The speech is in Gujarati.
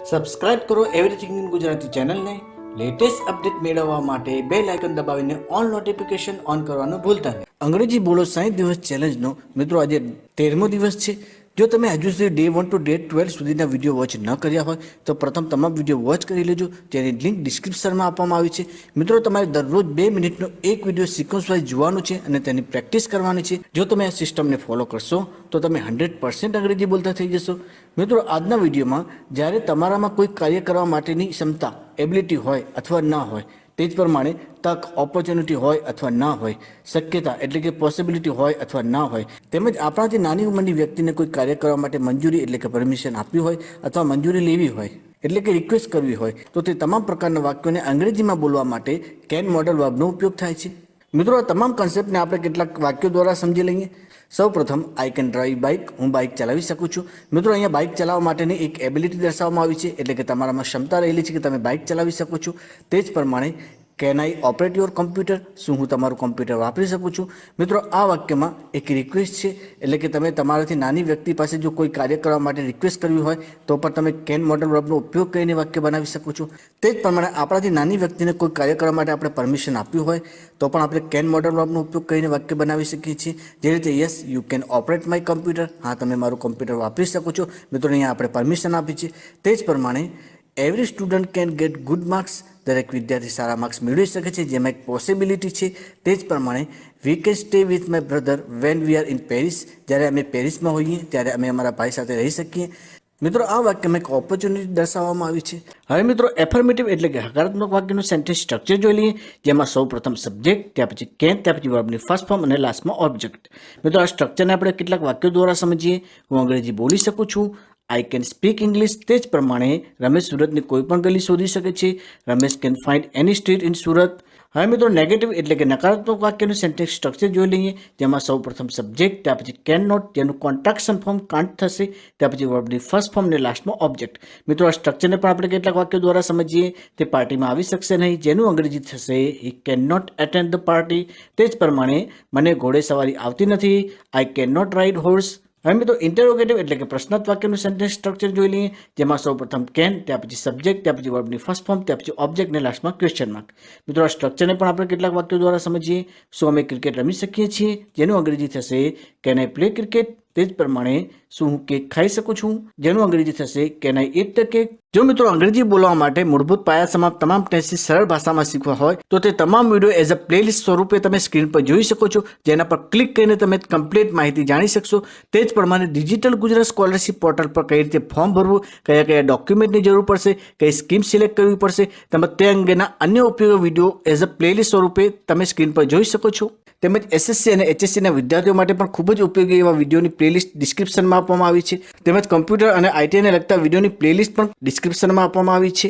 સબસ્ક્રાઇબ કરો એવરીથિંગ ઇન ગુજરાતી ચેનલને લેટેસ્ટ અપડેટ મેળવવા માટે બેલ આઇકન દબાવીને ઓલ નોટિફિકેશન ઓન કરવાનું ભૂલતા નહીં. અંગ્રેજી બોલો 60 દિવસ ચેલેન્જનો મિત્રો આજે 13મો દિવસ છે. જો તમે હજુ સુધી ડે 1 to ડે 12 સુધીના વિડીયો વોચ ન કર્યા હોય તો પ્રથમ તમામ વિડીયો વોચ કરી લેજો. તેની લિંક ડિસ્ક્રિપ્શનમાં આપવામાં આવી છે. મિત્રો તમારે દરરોજ 2 મિનિટનો એક વિડીયો સિક્વન્સ વાઇઝ જોવાનો છે અને તેની પ્રેક્ટિસ કરવાની છે. જો તમે આ સિસ્ટમને ફોલો કરશો તો તમે 100% અંગ્રેજી બોલતા થઈ જશો. મિત્રો આજના વિડીયોમાં જ્યારે તમારામાં કોઈ કાર્ય કરવા માટેની ક્ષમતા એબિલિટી હોય અથવા ના હોય તે જ પ્રમાણે તક ઓપોર્ચ્યુનિટી હોય અથવા ના હોય, શક્યતા એટલે કે પોસિબિલિટી હોય અથવા ના હોય, તેમજ આપણાથી નાની ઉંમરની વ્યક્તિને કોઈ કાર્ય કરવા માટે મંજૂરી એટલે કે પરમિશન આપવી હોય અથવા મંજૂરી લેવી હોય એટલે કે રિક્વેસ્ટ કરવી હોય તો તે તમામ પ્રકારના વાક્યોને અંગ્રેજીમાં બોલવા માટે કેન મોડલ વર્બનો ઉપયોગ થાય છે. મિત્રો આ તમામ કન્સેપ્ટને આપણે કેટલાક વાક્યો દ્વારા સમજી લઈએ. સૌ પ્રથમ આઈ કેન ડ્રાઈવ બાઇક, હું બાઇક ચલાવી શકું છું. મિત્રો અહીંયા બાઇક ચલાવવા માટેની એક એબિલિટી દર્શાવવામાં આવી છે એટલે કે તમારામાં ક્ષમતા રહેલી છે કે તમે બાઇક ચલાવી શકો છો. તે જ પ્રમાણે can I operate your computer, શું હું તમારું કોમ્પ્યુટર વાપરી શકું છું. મિત્રો આ વાક્યમાં એક રિક્વેસ્ટ છે એટલે કે તમે તમારાથી નાની વ્યક્તિ પાસે જો કોઈ કાર્ય કરવા માટે રિક્વેસ્ટ કરવી હોય તો પણ તમે કેન મોડલ વર્બનો ઉપયોગ કરીને વાક્ય બનાવી શકો છો. તે જ પ્રમાણે આપણાથી નાની વ્યક્તિને કોઈ કાર્ય કરવા માટે આપણે પરમિશન આપ્યું હોય તો પણ આપણે કેન મોડલ વર્બનો ઉપયોગ કરીને વાક્ય બનાવી શકીએ છીએ. જે રીતે yes you can operate my computer, હા તમે મારું કમ્પ્યુટર વાપરી શકો છો. મિત્રો અહીંયા આપણે પરમિશન આપી છે. તે જ પ્રમાણે every student can get good marks, દરેક વિદ્યાર્થી સારા માર્ક્સ મેળવી શકે છે જેમાં એક પોસિબિલિટી છે. તે જ પ્રમાણે we can stay with my brother when we are in Paris, જ્યારે અમે પેરિસમાં હોઈએ ત્યારે અમે અમારા ભાઈ સાથે રહી શકીએ. મિત્રો આ વાક્યમાં એક ઓપોર્ચ્યુનિટી દર્શાવવામાં આવી છે. હવે મિત્રો એફર્મેટિવ એટલે કે હકારાત્મક વાક્યનું સેન્ટેન્સ સ્ટ્રક્ચર જોઈ લઈએ, જેમાં સૌ પ્રથમ સબ્જેક્ટ, ત્યાં પછી કેન, ત્યાં પછી વર્બની ફર્સ્ટ ફોર્મ અને લાસ્ટમાં ઓબ્જેક્ટ. મિત્રો આ સ્ટ્રક્ચરને આપણે કેટલાક વાક્યો દ્વારા સમજીએ. હું અંગ્રેજી બોલી શકું છું, આઈ કેન સ્પીક ઇંગ્લિશ. તે જ પ્રમાણે રમેશ સુરતની કોઈ પણ ગલી શોધી શકે છે. Ramesh can find any street in Surat. હવે મિત્રો નેગેટિવ એટલે કે નકારાત્મક વાક્યનું સેન્ટેન્સ સ્ટ્રક્ચર જોઈ લઈએ, જેમાં સૌ પ્રથમ સબ્જેક્ટ, ત્યાં પછી કેન નોટ, જેનું કોન્ટ્રાક્શન ફોર્મ કાન્ટ થશે, ત્યાં પછી વર્બની ફર્સ્ટ ફોર્મ ને લાસ્ટમાં ઓબ્જેક્ટ. મિત્રો આ સ્ટ્રક્ચરને પણ આપણે કેટલાક વાક્યો દ્વારા સમજીએ. તે પાર્ટીમાં આવી શકશે નહીં, જેનું અંગ્રેજી થશે he can not attend the party. તે જ પ્રમાણે મને ઘોડેસવારી આવતી નથી, I can not ride horse. હવે મિત્રો ઇન્ટરોગેટિવ એટલે કે પ્રશ્નાર્થ વાક્યનું સેન્ટેન્સ સ્ટ્રક્ચર જોઈ લઈએ, જેમાં સૌ પ્રથમ કેન, ત્યાં પછી સબ્જેક્ટ, ત્યાં પછી વર્બની ફર્સ્ટ ફોર્મ, ત્યાં પછી ઓબ્જેક્ટ ને લાસ્ટમાં ક્વેશ્ચન માર્ક. મિત્રો આ સ્ટ્રક્ચરને પણ આપણે કેટલાક વાક્યો દ્વારા સમજીએ. શું અમે ક્રિકેટ રમી શકીએ છીએ, જેનું અંગ્રેજી થશે કેન આઈ પ્લે ક્રિકેટ. તે જ પ્રમાણે શું હું કેક ખાઈ શકું છું, જેનું અંગ્રેજી થશે can I eat the cake. જો મિત્રો અંગ્રેજી બોલવા માટે મૂળભૂત પાયા સમાપ્ત તમામ ટેસ્ટ સરળ ભાષામાં શીખવા હોય તો તે તમામ વિડીયો એઝ અ પ્લેલિસ્ટ સ્વરૂપે તમે સ્ક્રીન પર જોઈ શકો છો, જેના પર ક્લિક કરીને તમે કમ્પ્લીટ માહિતી જાણી શકશો. તે જ પ્રમાણે ડિજિટલ ગુજરાત સ્કોલરશિપ પોર્ટલ પર કઈ રીતે ફોર્મ ભરવું, કયા કયા ડોક્યુમેન્ટની જરૂર પડશે, કઈ સ્કીમ સિલેક્ટ કરવી પડશે, તેમજ તે અંગેના અન્ય ઉપયોગી વિડીયો એઝ અ પ્લેલિસ્ટ સ્વરૂપે તમે સ્ક્રીન પર જોઈ શકો છો. તેમજ એસએસસી અને એચએસસીના વિદ્યાર્થીઓ માટે પણ ખૂબ જ ઉપયોગી એવા વિડીયોની પ્લેલિસ્ટ ડિસ્ક્રિપ્શનમાં આપવામાં આવી છે. તેમજ કમ્પ્યુટર અને આઈટીઆઈને લગતા વિડીયોની પ્લેલિસ્ટ પણ ડિસ્ક્રિપ્શનમાં આપવામાં આવી છે.